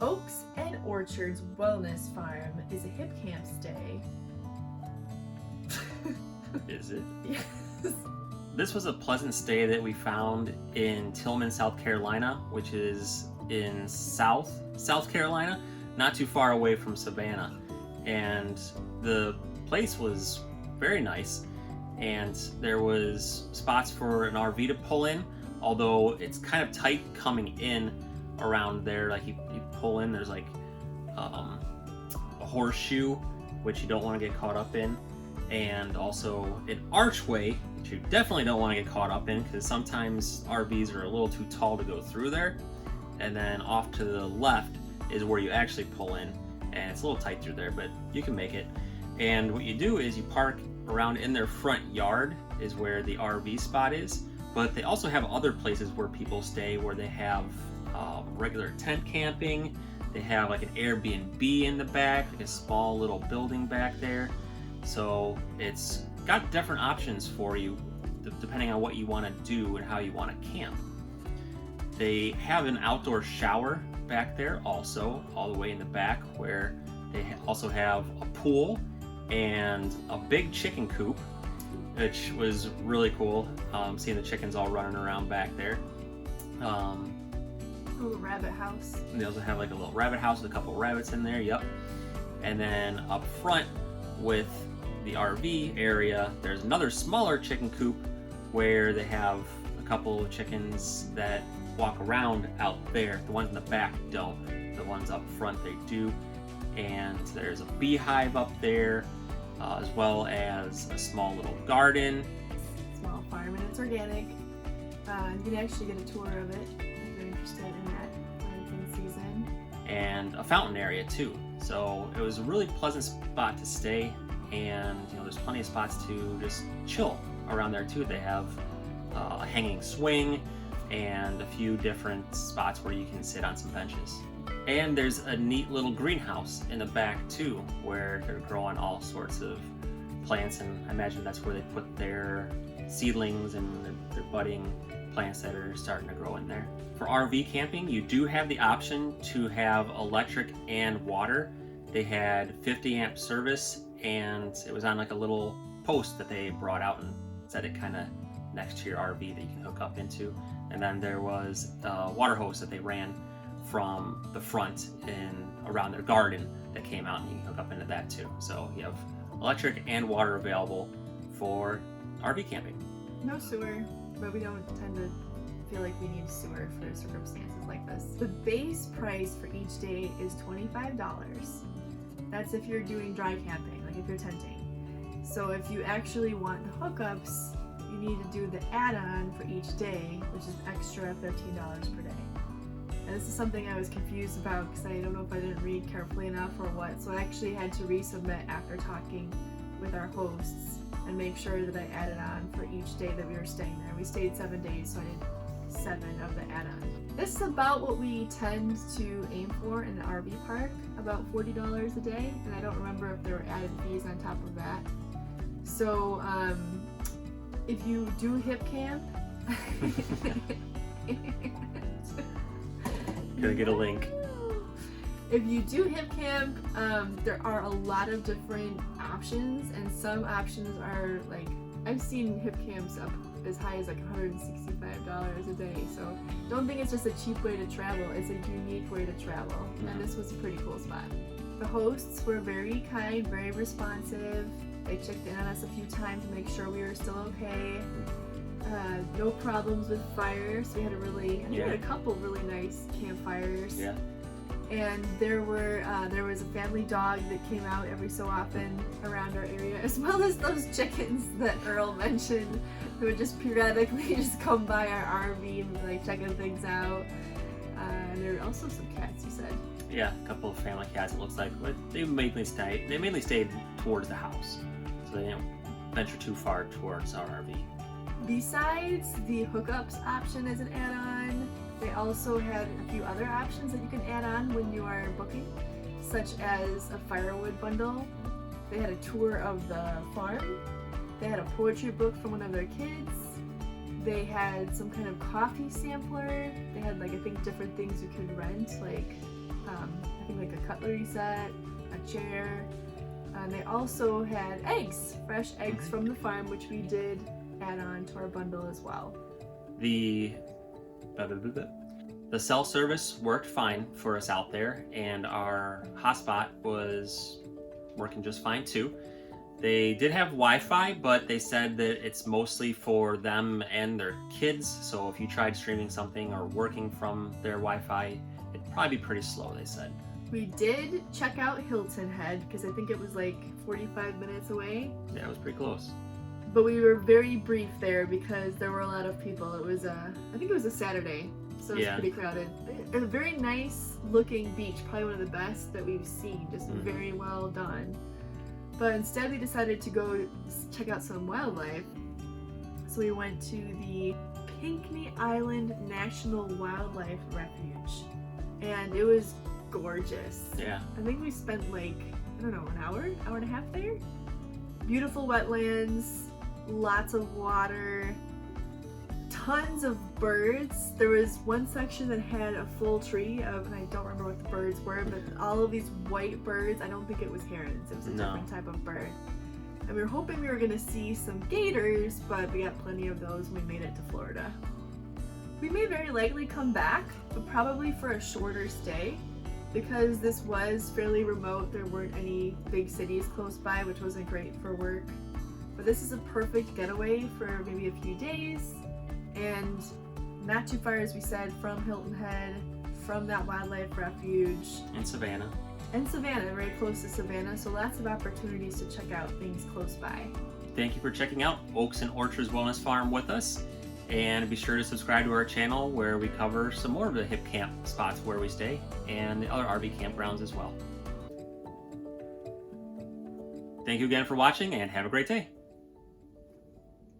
Oaks and Orchards Wellness Farm is a Hipcamp stay. Is it? Yes. This was a pleasant stay that we found in Tillman, South Carolina, which is in South Carolina, not too far away from Savannah. And the place was very nice, and there was spots for an RV to pull in, although it's kind of tight coming in around there. Like you pull in, there's like a horseshoe, which you don't want to get caught up in, and also an archway, which you definitely don't want to get caught up in, because sometimes RVs are a little too tall to go through there. And then off to the left is where you actually pull in, and it's a little tight through there, but you can make it. And what you do is you park around in their front yard is where the RV spot is, but they also have other places where people stay, where they have regular tent camping. They have like an Airbnb in the back, like a small little building back there. So it's got different options for you depending on what you want to do and how you want to camp. They have an outdoor shower back there also, all the way in the back, where they also have a pool and a big chicken coop, which was really cool, seeing the chickens all running around back there. A little rabbit house. And they also have like a little rabbit house with a couple rabbits in there, yep. And then up front with the RV area, there's another smaller chicken coop where they have a couple of chickens that walk around out there. The ones in the back don't. The ones up front they do. And there's a beehive up there, as well as a small little garden. Small farm, and it's organic. You can actually get a tour of it if you're interested in that in season. And a fountain area too. So it was a really pleasant spot to stay, and there's plenty of spots to just chill around there too. They have a hanging swing and a few different spots where you can sit on some benches. And there's a neat little greenhouse in the back too, where they're growing all sorts of plants, and I imagine that's where they put their seedlings and their budding plants that are starting to grow in there. For RV camping, you do have the option to have electric and water. They had 50 amp service, and it was on like a little post that they brought out and set it kind of next to your RV that you can hook up into. And then there was a water hose that they ran from the front and around their garden that came out, and you can hook up into that too. So you have electric and water available for RV camping. No sewer, but we don't tend to feel like we need sewer for circumstances like this. The base price for each day is $25. That's if you're doing dry camping, like if you're tenting. So if you actually want the hookups, you need to do the add-on for each day, which is extra $15 per day. And this is something I was confused about because I don't know if I didn't read carefully enough or what. So I actually had to resubmit after talking with our hosts and make sure that I added on for each day that we were staying there. We stayed 7 days, so I did 7 of the add-on. This is about what we tend to aim for in an RV park, about $40 a day, and I don't remember if there were added fees on top of that. So if you do Hipcamp, Gonna get a link. If you do Hipcamp, there are a lot of different options, and some options are like, I've seen Hipcamps up as high as like $165 a day. So don't think it's just a cheap way to travel, it's a unique way to travel. And this was a pretty cool spot. The hosts were very kind, very responsive. They checked in on us a few times to make sure we were still okay. No problems with fire, so we had we had a couple really nice campfires. Yeah. And there was a family dog that came out every so often around our area, as well as those chickens that Earl mentioned, who would just periodically just come by our RV and like checking things out. And there were also some cats, you said. Yeah, a couple of family cats, it looks like, but they mainly stayed towards the house, so they didn't venture too far towards our RV. Besides the hookups option as an add-on, they also had a few other options that you can add on when you are booking, such as a firewood bundle. They had a tour of the farm. They had a poetry book from one of their kids. They had some kind of coffee sampler. They had like, I think, different things you could rent, like think like a cutlery set, a chair. And they also had eggs, fresh eggs from the farm, which we did add on to our bundle as well. The cell service worked fine for us out there, and our hotspot was working just fine too. They did have Wi-Fi, but they said that it's mostly for them and their kids, so if you tried streaming something or working from their Wi-Fi, it'd probably be pretty slow, they said. We did check out Hilton Head, because I think it was like 45 minutes away. Yeah, it was pretty close. But we were very brief there because there were a lot of people. It was I think it was a Saturday, so it was pretty crowded. A very nice looking beach, probably one of the best that we've seen, just very well done. But instead we decided to go check out some wildlife. So we went to the Pinckney Island National Wildlife Refuge. And it was gorgeous. Yeah. I think we spent like, I don't know, an hour and a half there. Beautiful wetlands, lots of water, tons of birds. There was one section that had a full tree of, and I don't remember what the birds were, but all of these white birds. I don't think it was herons. It was a different type of bird. And we were hoping we were going to see some gators, but we got plenty of those when we made it to Florida. We may very likely come back, but probably for a shorter stay. Because this was fairly remote, there weren't any big cities close by, which wasn't great for work. But this is a perfect getaway for maybe a few days, and not too far, as we said, from Hilton Head, from that wildlife refuge. And Savannah. And Savannah, very close to Savannah, so lots of opportunities to check out things close by. Thank you for checking out Oaks and Orchards Wellness Farm with us. And be sure to subscribe to our channel where we cover some more of the Hipcamp spots where we stay and the other RV campgrounds as well. Thank you again for watching and have a great day.